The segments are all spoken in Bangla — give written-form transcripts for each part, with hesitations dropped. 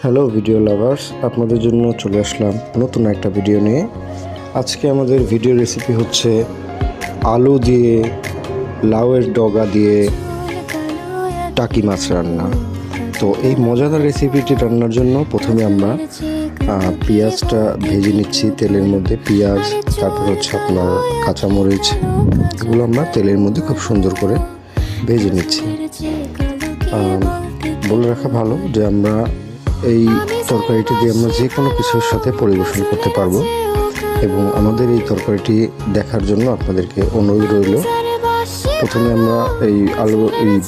হ্যালো ভিডিও লাভার্স, আপনাদের জন্য চলে আসলাম নতুন একটা ভিডিও নিয়ে। আজকে আমাদের ভিডিও রেসিপি হচ্ছে আলু দিয়ে লাউয়ের ডগা দিয়ে টাকি মাছ রান্না। তো এই মজাদার রেসিপিটি রান্নার জন্য প্রথমে আমরা পেঁয়াজটা ভেজে নিচ্ছি তেলের মধ্যে। পেঁয়াজ, তারপর হচ্ছে আপনার কাঁচামরিচ, এগুলো আমরা তেলের মধ্যে খুব সুন্দর করে ভেজে নিচ্ছি। বলে রাখা ভালো যে আমরা এই তরকারিটি দিয়ে আমরা যে কোনো কিছুর সাথে পরিবেশন করতে পারবো, এবং আমাদের এই তরকারিটি দেখার জন্য আপনাদেরকে অনুরোধ রইল। প্রথমে আমরা এই আলু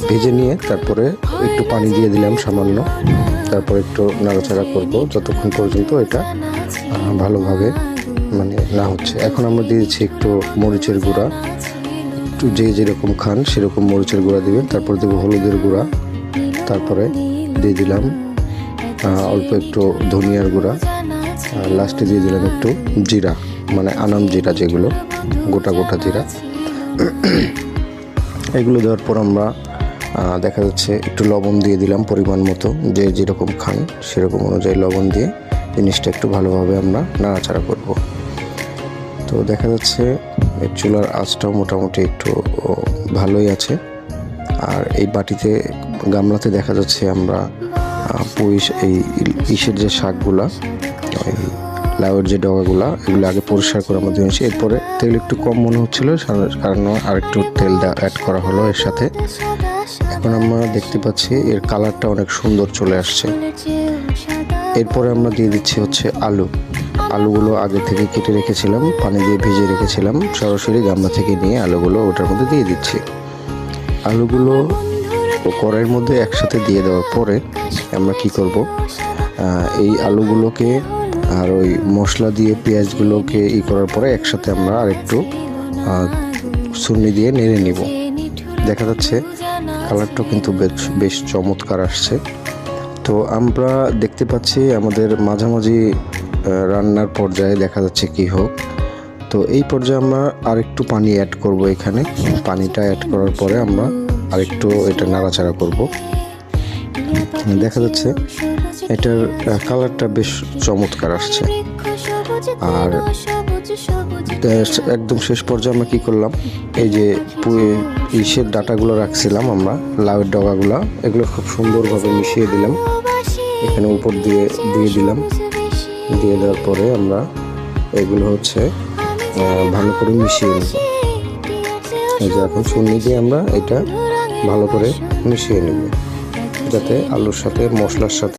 ভেজে নিয়ে তারপরে একটু পানি দিয়ে দিলাম সামান্য, তারপর একটু নাড়াচাড়া করব যতক্ষণ পর্যন্ত এটা ভালোভাবে না হচ্ছে। এখন আমরা দিয়ে দিচ্ছি একটু মরিচের গুঁড়া, একটু যে যেরকম খান সেরকম মরিচের গুঁড়া দিবেন। তারপর দেবো হলুদের গুঁড়া, তারপরে দিয়ে দিলাম অল্প একটু ধনিয়ার গুঁড়া, লাস্টে দিয়ে দিলাম একটু জিরা, আনাম জিরা, যেগুলো গোটা গোটা জিরা। এগুলো দেওয়ার পর আমরা দেখা যাচ্ছে একটু লবণ দিয়ে দিলাম পরিমাণ মতো, যে যেরকম খান সেরকম অনুযায়ী লবণ দিয়ে জিনিসটা একটু ভালোভাবে আমরা নাড়াচাড়া করব। তো দেখা যাচ্ছে এই চুলার আঁচটাও মোটামুটি একটু ভালোই আছে। আর এই বাটিতে গামলাতে দেখা যাচ্ছে আমরা এই ইসের যে শাকগুলা, ওই লাউয়ের যে ডগাগুলা, এগুলো আগে পরিষ্কার করে আমরা ধুয়েছি। এরপরে তেল একটু কম মনে হচ্ছিলো, কারণ আর একটু তেল অ্যাড করা হলো এর সাথে। এখন আমরা দেখতে পাচ্ছি এর কালারটা অনেক সুন্দর চলে আসছে। এরপরে আমরা দিয়ে দিচ্ছি হচ্ছে আলুগুলো আগে থেকে কেটে রেখেছিলাম, পানি দিয়ে ভিজে রেখেছিলাম, সরাসরি গামলা থেকে নিয়ে আলুগুলো ওটার মধ্যে দিয়ে দিচ্ছি। আলুগুলো কড়াইয়ের মধ্যে একসাথে দিয়ে দেওয়ার পরে আমরা কি করব, এই আলুগুলোকে আর ওই মশলা দিয়ে পেঁয়াজগুলোকে করার পরে একসাথে আমরা আরেকটু ছুরি দিয়ে নেড়ে নিব। দেখা যাচ্ছে কালারটাও কিন্তু বেশ চমৎকার আসছে। তো আমরা দেখতে পাচ্ছি আমাদের মাঝামাঝি রান্নার পর্যায়ে দেখা যাচ্ছে কি হোক। তো এই পর্যায়ে আমরা আরেকটু পানি অ্যাড করব। এখানে পানিটা অ্যাড করার পরে আমরা আরেকটু এটা নাড়াচাড়া করব। দেখা যাচ্ছে এটার কালারটা বেশ চমৎকার আসছে। আর একদম শেষ পর্যায়ে আমরা কি করলাম, এই যে ইসের ডাটাগুলো রাখছিলাম আমরা, লাউয়ের ডগাগুলো, এগুলো খুব সুন্দরভাবে মিশিয়ে দিলাম, এখানে উপর দিয়ে দিলাম। দিয়ে দেওয়ার পরে আমরা এগুলো হচ্ছে ভালো করে মিশিয়ে নেব। এই যে এখন ছুরি দিয়ে আমরা এটা ভালো করে মিশিয়ে নেব, যাতে আলুর সাথে মশলার সাথে